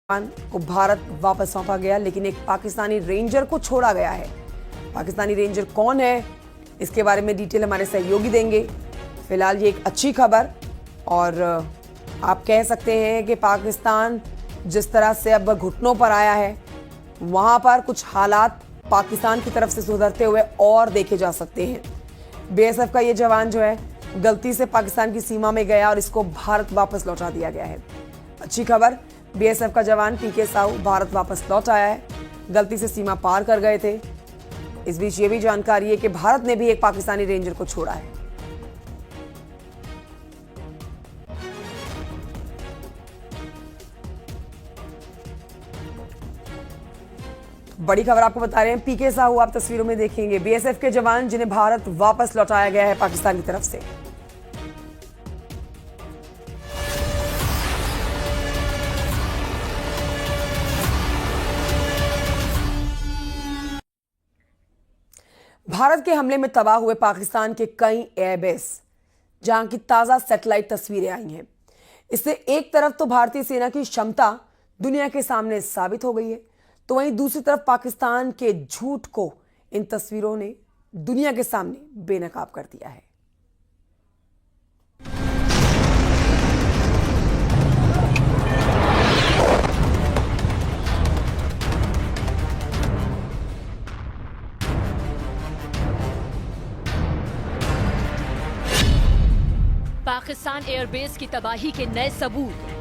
को भारत वापस सौंपा गया, लेकिन एक पाकिस्तानी रेंजर को छोड़ा गया है। पाकिस्तानी रेंजर कौन है, इसके बारे में डिटेल हमारे सहयोगी देंगे। फिलहाल ये एक अच्छी खबर, और आप कह सकते हैं कि पाकिस्तान जिस तरह से अब घुटनों पर आया है, वहां पर कुछ हालात पाकिस्तान की तरफ से सुधरते हुए और देखे जा सकते हैं। बीएसएफ का ये जवान जो है गलती से पाकिस्तान की सीमा में गया और इसको भारत वापस लौटा दिया गया है। अच्छी खबर, बीएसएफ का जवान पीके साहू भारत वापस लौट आया है। गलती से सीमा पार कर गए थे। इस बीच ये भी जानकारी है कि भारत ने भी एक पाकिस्तानी रेंजर को छोड़ा है। बड़ी खबर आपको बता रहे हैं, पीके साहू आप तस्वीरों में देखेंगे, बीएसएफ के जवान जिन्हें भारत वापस लौटाया गया है पाकिस्तान की तरफ से। भारत के हमले में तबाह हुए पाकिस्तान के कई एयरबेस, जहां की ताजा सैटेलाइट तस्वीरें आई हैं। इससे एक तरफ तो भारतीय सेना की क्षमता दुनिया के सामने साबित हो गई है, तो वहीं दूसरी तरफ पाकिस्तान के झूठ को इन तस्वीरों ने दुनिया के सामने बेनकाब कर दिया है। पाकिस्तान एयरबेस की तबाही के नए सबूत।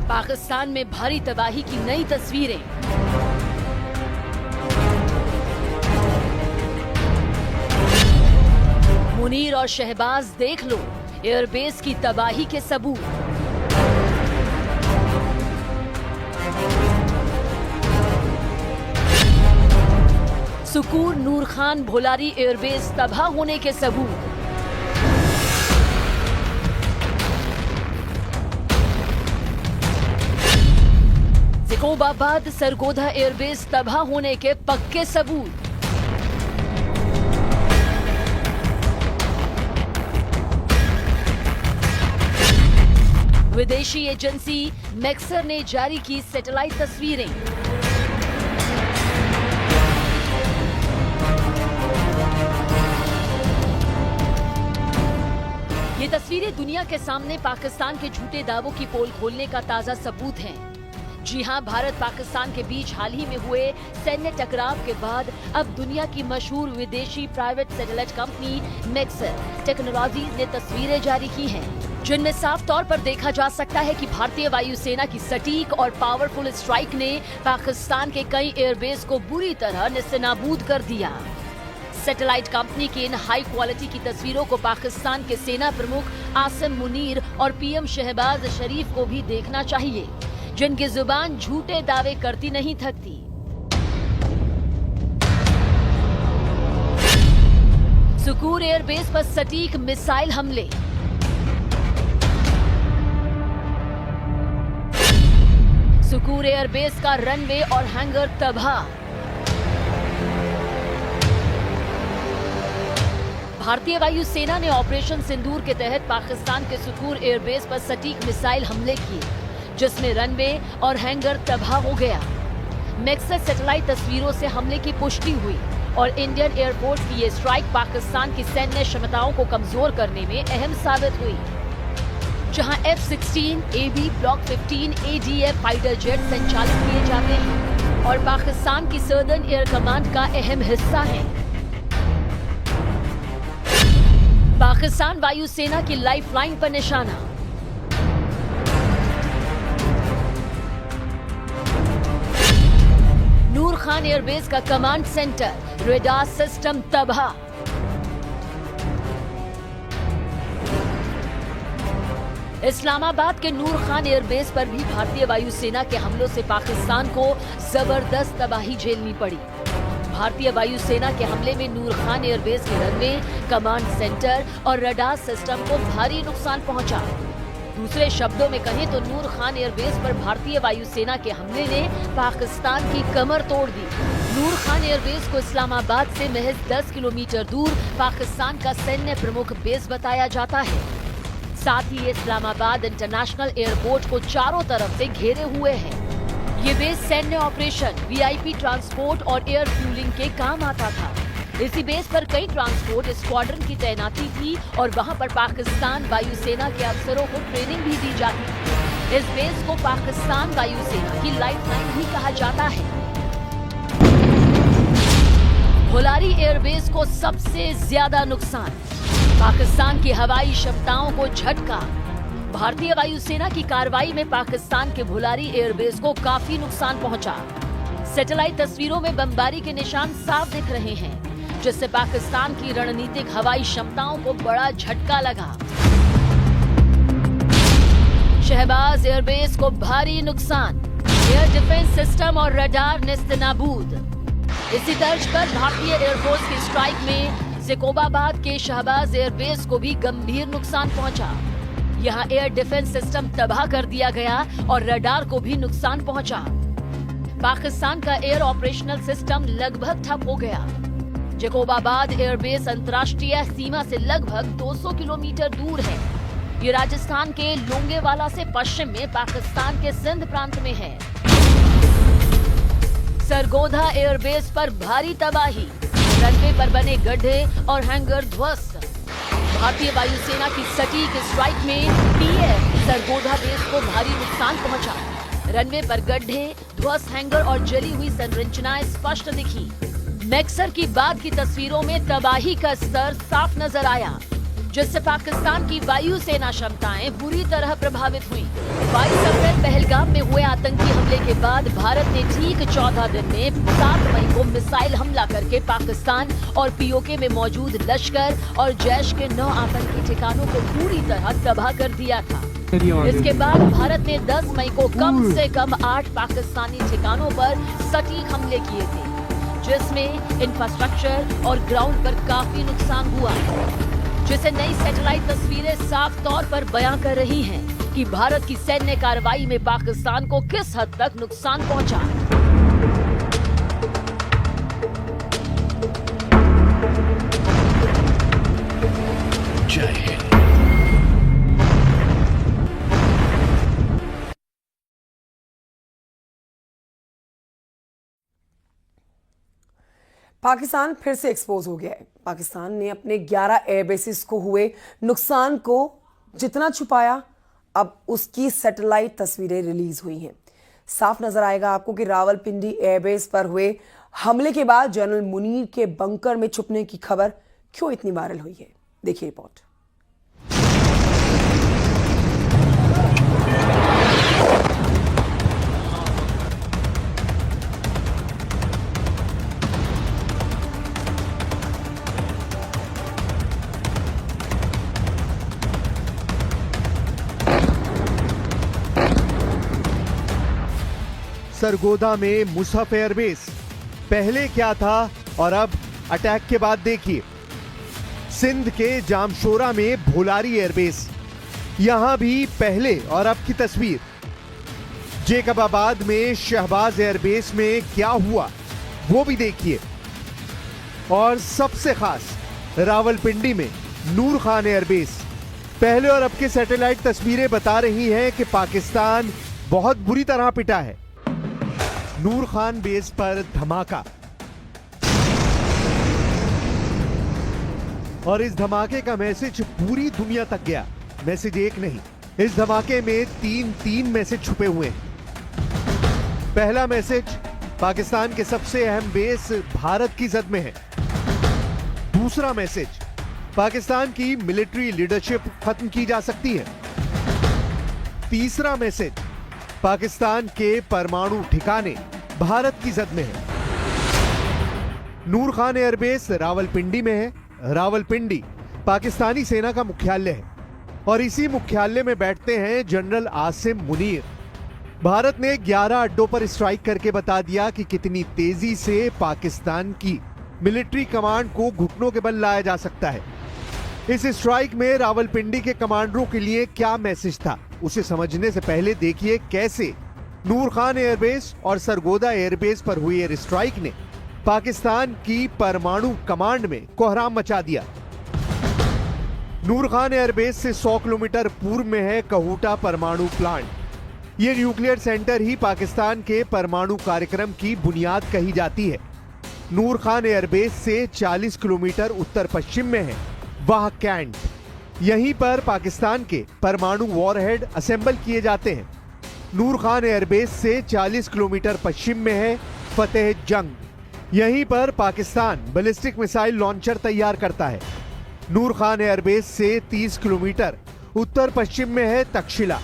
पाकिस्तान में भारी तबाही की नई तस्वीरें। मुनीर और शहबाज देख लो एयरबेस की तबाही के सबूत। सुकूर नूर खान भोलारी एयरबेस तबाह होने के सबूत। जिकोबाबाद सरगोधा एयरबेस तबाह होने के पक्के सबूत। विदेशी एजेंसी मैक्सर ने जारी की सैटेलाइट तस्वीरें। ये तस्वीरें दुनिया के सामने पाकिस्तान के झूठे दावों की पोल खोलने का ताजा सबूत हैं। जी हां, भारत पाकिस्तान के बीच हाल ही में हुए सैन्य टकराव के बाद अब दुनिया की मशहूर विदेशी private satellite company Maxar technologies ने तस्वीरें जारी की हैं, जिनमें साफ तौर पर देखा जा सकता है कि भारतीय वायुसेना की सटीक और पावरफुल स्ट्राइक ने पाकिस्तान के कई एयरबेस को बुरी तरह नेस्तनाबूद कर दिया। सैटेलाइट कंपनी की इन हाई क्वालिटी की तस्वीरों को पाकिस्तान के सेना प्रमुख आसिम मुनीर और पीएम शहबाज शरीफ को भी देखना चाहिए, जिनकी जुबान झूठे दावे करती नहीं थकती। सुकूर एयरबेस पर सटीक मिसाइल हमले। सुकूर एयरबेस का रनवे और हैंगर तबाह। भारतीय वायुसेना ने ऑपरेशन सिंदूर के तहत पाकिस्तान के सुकूर एयरबेस पर सटीक मिसाइल हमले किए, जिसमें रनवे और हैंगर तबाह हो गया। मैक्सर सैटेलाइट तस्वीरों से हमले की पुष्टि हुई और इंडियन एयरफोर्स की ये स्ट्राइक पाकिस्तान की सैन्य क्षमताओं को कमजोर करने में अहम साबित हुई। जहां F-16, AB block 15 ADF fighter jet संचालित किए जाते हैं और पाकिस्तान की सदर्न एयर कमांड का अहम हिस्सा है। पाकिस्तान वायुसेना की लाइफलाइन पर निशाना। नूर खान एयरबेस का कमांड सेंटर रेडार सिस्टम तबाह। इस्लामाबाद के नूर खान एयरबेस पर भी भारतीय वायुसेना के हमलों से पाकिस्तान को जबरदस्त तबाही झेलनी पड़ी। भारतीय वायुसेना के हमले में नूर खान एयरबेस के रनवे, कमांड सेंटर और रडार सिस्टम को भारी नुकसान पहुंचा। दूसरे शब्दों में कहें तो नूर खान एयरबेस पर भारतीय वायुसेना के हमले ने पाकिस्तान की कमर तोड़ दी। नूर खान एयरबेस को इस्लामाबाद से महज 10 किलोमीटर दूर पाकिस्तान का सैन्य प्रमुख बेस बताया जाता है। साथ ही ये इस्लामाबाद इंटरनेशनल एयरपोर्ट को चारों तरफ से घेरे हुए है। ये बेस सैन्य ऑपरेशन, वीआईपी ट्रांसपोर्ट और एयर फ्यूलिंग के काम आता था। इसी बेस पर कई ट्रांसपोर्ट स्क्वाड्रन की तैनाती थी और वहां पर पाकिस्तान वायुसेना के अफसरों को ट्रेनिंग भी दी जाती थी। इस बेस को पाकिस्तान वायुसेना की लाइफलाइन भी कहा जाता है। भोलारी एयरबेस को सबसे ज्यादा नुकसान, पाकिस्तान की हवाई क्षमताओं को झटका। भारतीय वायुसेना की कार्रवाई में पाकिस्तान के भोलारी एयरबेस को काफी नुकसान पहुंचा। सैटेलाइट तस्वीरों में बमबारी के निशान साफ दिख रहे हैं, जिससे पाकिस्तान की रणनीतिक हवाई क्षमताओं को बड़ा झटका लगा। शहबाज एयरबेस को भारी नुकसान, एयर डिफेंस सिस्टम और रडार नेस्तनाबूद। इसी तर्ज पर भारतीय एयरफोर्स की स्ट्राइक में ज़ैकोबाबाद के शहबाज एयरबेस को भी गंभीर नुकसान पहुंचा। यहां एयर डिफेंस सिस्टम तबाह कर दिया गया और रडार को भी नुकसान पहुंचा। पाकिस्तान का एयर ऑपरेशनल सिस्टम लगभग ठप हो गया। ज़ैकोबाबाद एयरबेस अंतर्राष्ट्रीय सीमा से लगभग 200 किलोमीटर दूर है। ये राजस्थान के लोंगेवाला से पश्चिम में पाकिस्तान के सिंध प्रांत में है। सरगोधा एयरबेस पर भारी तबाही, रनवे पर बने गड्ढे और हैंगर ध्वस्त। भारतीय वायुसेना की सटीक स्ट्राइक में टीएफ सरगोधा बेस को भारी नुकसान पहुंचा। रनवे पर गड्ढे, ध्वस्त हैंगर और जली हुई संरचनाएं स्पष्ट दिखी। मैक्सर की बाद की तस्वीरों में तबाही का स्तर साफ नजर आया, जिससे पाकिस्तान की वायुसेना क्षमताएं बुरी तरह प्रभावित हुई। 22 अप्रैल पहलगाम में हुए आतंकी हमले के बाद भारत ने ठीक 14 दिन में 7 मई को मिसाइल हमला करके पाकिस्तान और पीओके में मौजूद लश्कर और जैश के 9 आतंकी ठिकानों को पूरी तरह तबाह कर दिया था। इसके बाद भारत ने 10 मई को कम से कम 8 पाकिस्तानी ठिकानों पर सटीक हमले किए थे, जिसमें इंफ्रास्ट्रक्चर और ग्राउंड पर काफी नुकसान हुआ, जिसे नई सैटेलाइट तस्वीरें साफ तौर पर बयां कर रही हैं कि भारत की सैन्य कार्रवाई में पाकिस्तान को किस हद तक नुकसान पहुंचा। जय हिंद। पाकिस्तान फिर से एक्सपोज हो गया है। पाकिस्तान ने अपने 11 एयरबेसिस को हुए नुकसान को जितना छुपाया, अब उसकी सैटेलाइट तस्वीरें रिलीज हुई हैं। साफ नजर आएगा आपको कि रावलपिंडी एयरबेस पर हुए हमले के बाद जनरल मुनीर के बंकर में छुपने की खबर क्यों इतनी वायरल हुई है। देखिए रिपोर्ट। सरगोधा में मुसहफ एयरबेस पहले क्या था और अब अटैक के बाद देखिए। सिंध के जामशोरा में भोलारी एयरबेस, यहां भी पहले और अब की तस्वीर। ज़ैकोबाबाद में शहबाज एयरबेस में क्या हुआ वो भी देखिए। और सबसे खास रावलपिंडी में नूर खान एयरबेस, पहले और अब के सैटेलाइट तस्वीरें बता रही हैं कि पाकिस्तान बहुत बुरी तरह पिटा है। नूर खान बेस पर धमाका, और इस धमाके का मैसेज पूरी दुनिया तक गया। मैसेज एक नहीं, इस धमाके में तीन मैसेज छुपे हुए हैं। पहला मैसेज, पाकिस्तान के सबसे अहम बेस भारत की जद में है। दूसरा मैसेज, पाकिस्तान की मिलिट्री लीडरशिप खत्म की जा सकती है। तीसरा मैसेज, पाकिस्तान के परमाणु ठिकाने भारत की जद में है। नूर खान एयरबेस रावलपिंडी में है। रावलपिंडी पाकिस्तानी सेना का मुख्यालय है और इसी मुख्यालय में बैठते हैं जनरल आसिम मुनीर। भारत ने 11 अड्डों पर स्ट्राइक करके बता दिया कि कितनी तेजी से पाकिस्तान की मिलिट्री कमांड को घुटनों के बल लाया जा सकता है। इस स्ट्राइक में रावलपिंडी के कमांडरों के लिए क्या मैसेज था, उसे समझने से पहले देखिए कैसे नूर खान एयरबेस और सरगोधा एयरबेस पर हुई एयर स्ट्राइक ने पाकिस्तान की परमाणु कमांड में कोहराम मचा दिया। नूर खान एयरबेस से 100 किलोमीटर पूर्व में है कहूटा परमाणु प्लांट। ये न्यूक्लियर सेंटर ही पाकिस्तान के परमाणु कार्यक्रम की बुनियाद कही जाती है। नूर खान एयरबेस से 40 किलोमीटर उत्तर पश्चिम में है वाह कैंट। यहीं पर पाकिस्तान के परमाणु वॉरहेड असेंबल किए जाते हैं। नूर खान एयरबेस से 40 किलोमीटर पश्चिम में है फतेह जंग। यहीं पर पाकिस्तान बैलिस्टिक मिसाइल लॉन्चर तैयार करता है। नूर खान एयरबेस से 30 किलोमीटर उत्तर पश्चिम में है तक्षशिला।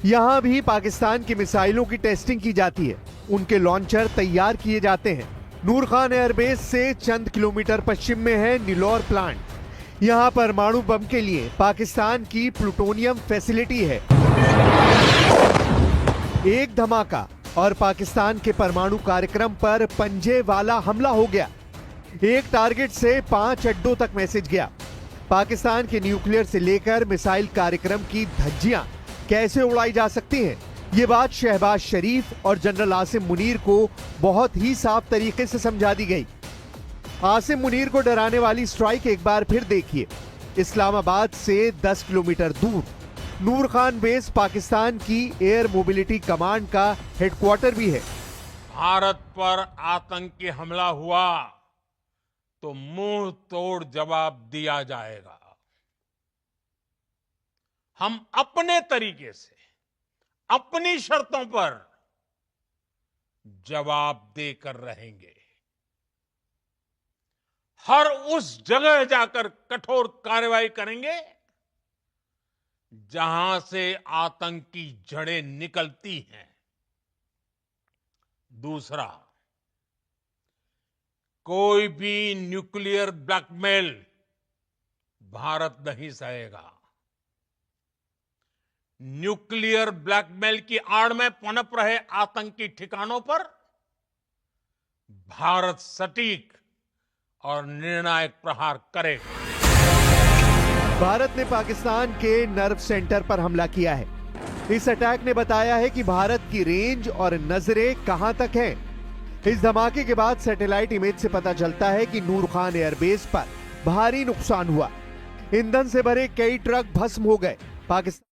यहां भी पाकिस्तान की मिसाइलों की टेस्टिंग की जाती है, उनके लॉन्चर तैयार किए जाते हैं। नूर खान एयरबेस से चंद किलोमीटर पश्चिम में है नीलौर प्लांट। यहां परमाणु बम के लिए पाकिस्तान की प्लूटोनियम फैसिलिटी है। एक धमाका और पाकिस्तान के परमाणु कार्यक्रम पर पंजे वाला हमला हो गया। एक टारगेट से 5 अड्डों तक मैसेज गया। पाकिस्तान के न्यूक्लियर से लेकर मिसाइल कार्यक्रम की धज्जियां कैसे उड़ाई जा सकती हैं, ये बात शहबाज शरीफ और जनरल आसिम मुनीर को बहुत ही साफ तरीके से समझा दी गई। आसिम मुनीर को डराने वाली स्ट्राइक एक बार फिर देखिए। इस्लामाबाद से 10 किलोमीटर दूर नूर खान बेस पाकिस्तान की एयर मोबिलिटी कमांड का हेडक्वार्टर भी है। भारत पर आतंकी हमला हुआ तो मुंह तोड़ जवाब दिया जाएगा। हम अपने तरीके से अपनी शर्तों पर जवाब देकर रहेंगे। हर उस जगह जाकर कठोर कार्रवाई करेंगे जहां से आतंकी जड़ें निकलती हैं। दूसरा, कोई भी न्यूक्लियर ब्लैकमेल भारत नहीं सहेगा। न्यूक्लियर ब्लैकमेल की आड़ में पनप रहे आतंकी ठिकानों पर भारत सटीक और निर्णायक प्रहार करेगा। भारत ने पाकिस्तान के नर्व सेंटर पर हमला किया है। इस अटैक ने बताया है कि भारत की रेंज और नजरें कहां तक हैं। इस धमाके के बाद सैटेलाइट इमेज से पता चलता है कि नूर खान एयरबेस पर भारी नुकसान हुआ। ईंधन से भरे कई ट्रक भस्म हो गए। पाकिस्तान